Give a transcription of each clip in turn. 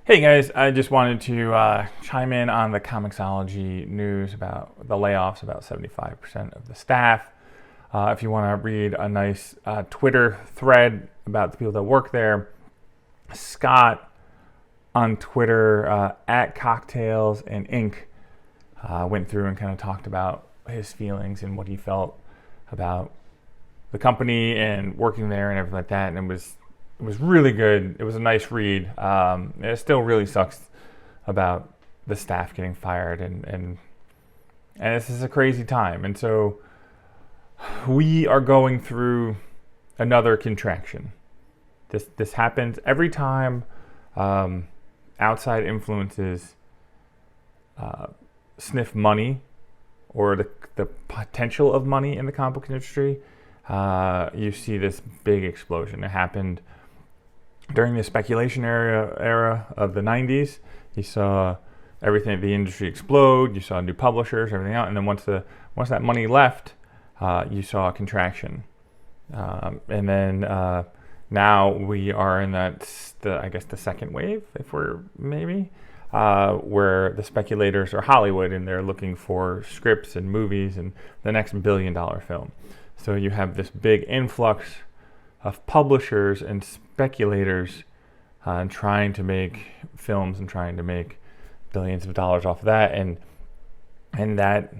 Hey guys, I just wanted to chime in on the ComiXology news about the layoffs, about 75% of the staff. If you want to read a nice Twitter thread about the people that work there, Scott on Twitter at Cocktails and Ink went through and kind of talked about his feelings and what he felt about the company and working there and everything like that. And it was really good. It was a nice read. It still really sucks about the staff getting fired, and this is a crazy time. And so we are going through another contraction. This happens every time outside influences sniff money or the potential of money in the comic book industry. You see this big explosion. It happened during the speculation era of the 90s. You saw everything, the industry explode. You saw new publishers, everything out, and then once that money left, you saw a contraction. And then now we are in the second wave, if we're maybe, where the speculators are Hollywood and they're looking for scripts and movies and the next billion-dollar film. So you have this big influx of publishers and speculators trying to make films and trying to make billions of dollars off of that, and that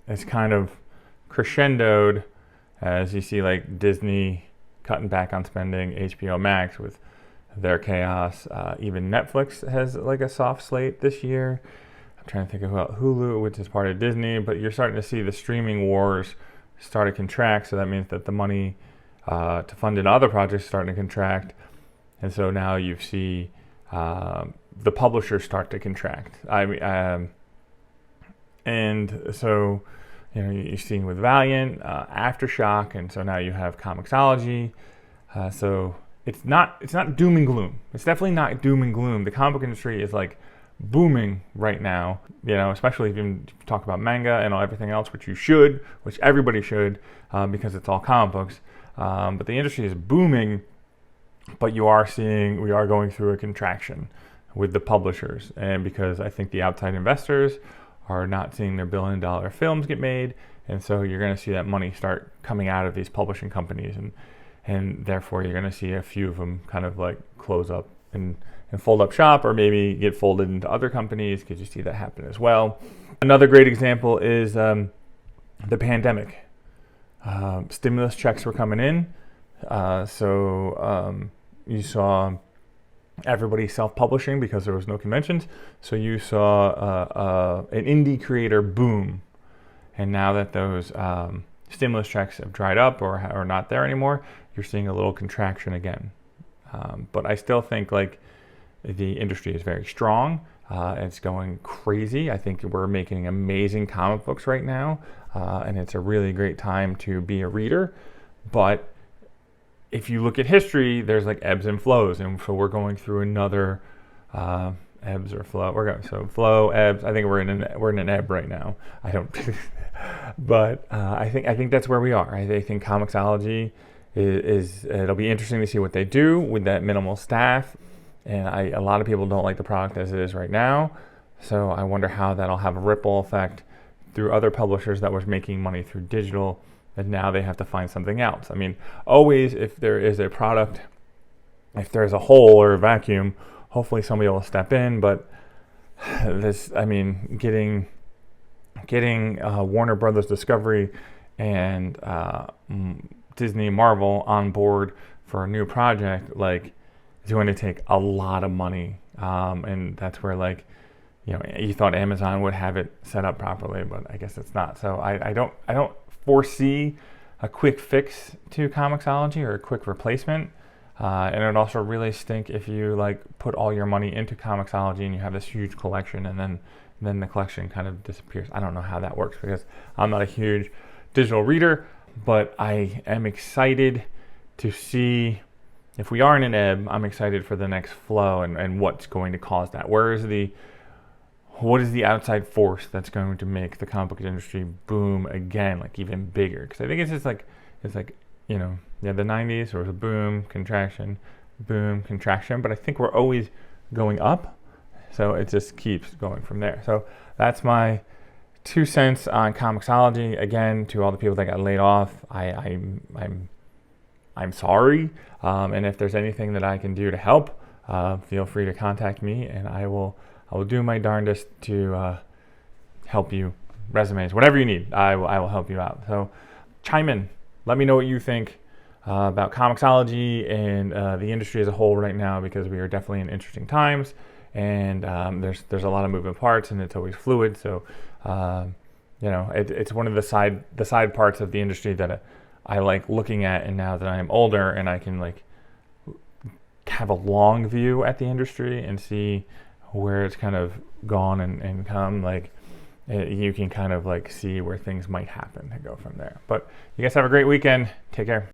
is kind of crescendoed as you see like Disney cutting back on spending, HBO Max with their chaos. Even Netflix has like a soft slate this year. I'm trying to think of Hulu, which is part of Disney, but you're starting to see the streaming wars start to contract. So that means that the money to fund in other projects starting to contract, and so now you see the publishers start to contract. And so you're seeing with Valiant, Aftershock, and so now you have ComiXology. So it's not doom and gloom. It's definitely not doom and gloom. The comic book industry is like booming right now. Especially if you talk about manga and everything else, which everybody should, because it's all comic books. But the industry is booming, but we are going through a contraction with the publishers, and because I think the outside investors are not seeing their billion-dollar films get made, and so you're going to see that money start coming out of these publishing companies, and therefore you're going to see a few of them kind of like close up and fold up shop, or maybe get folded into other companies, because you see that happen as well. Another great example is the pandemic. Stimulus checks were coming in, so you saw everybody self-publishing because there was no conventions. So you saw an indie creator boom, and now that those stimulus checks have dried up or are not there anymore, you're seeing a little contraction again. But I still think like the industry is very strong. It's going crazy. I think we're making amazing comic books right now, and it's a really great time to be a reader. But if you look at history, there's like ebbs and flows, and so we're going through another ebbs or flow. Flow, ebbs. I think we're in an ebb right now. I don't, but I think that's where we are. I think ComiXology is it'll be interesting to see what they do with that minimal staff. And a lot of people don't like the product as it is right now. So I wonder how that'll have a ripple effect through other publishers that was making money through digital, and now they have to find something else. I mean, always if there is a product, if there's a hole or a vacuum, hopefully somebody will step in. But getting Warner Brothers Discovery and Disney Marvel on board for a new project, like, it's going to take a lot of money, and that's where you thought Amazon would have it set up properly, but I guess it's not. So I don't foresee a quick fix to ComiXology or a quick replacement, and it would also really stink if you put all your money into ComiXology and you have this huge collection, and then the collection kind of disappears. I don't know how that works because I'm not a huge digital reader, but I am excited to see. If we are in an ebb, I'm excited for the next flow and what's going to cause that. What is the outside force that's going to make the comic book industry boom again, even bigger? Because I think it's just the 90s, there was a boom, contraction, but I think we're always going up. So it just keeps going from there. So that's my 2 cents on ComiXology. Again, to all the people that got laid off, I'm sorry. And if there's anything that I can do to help, feel free to contact me, and I will do my darndest to help you. Resumes, whatever you need, I will help you out. So chime in. Let me know what you think about ComiXology and the industry as a whole right now, because we are definitely in interesting times, and there's a lot of moving parts, and it's always fluid. So it's one of the side parts of the industry that I like looking at. And now that I am older and I can like have a long view at the industry and see where it's kind of gone and come, like you can kind of like see where things might happen and go from there. But you guys have a great weekend. Take care.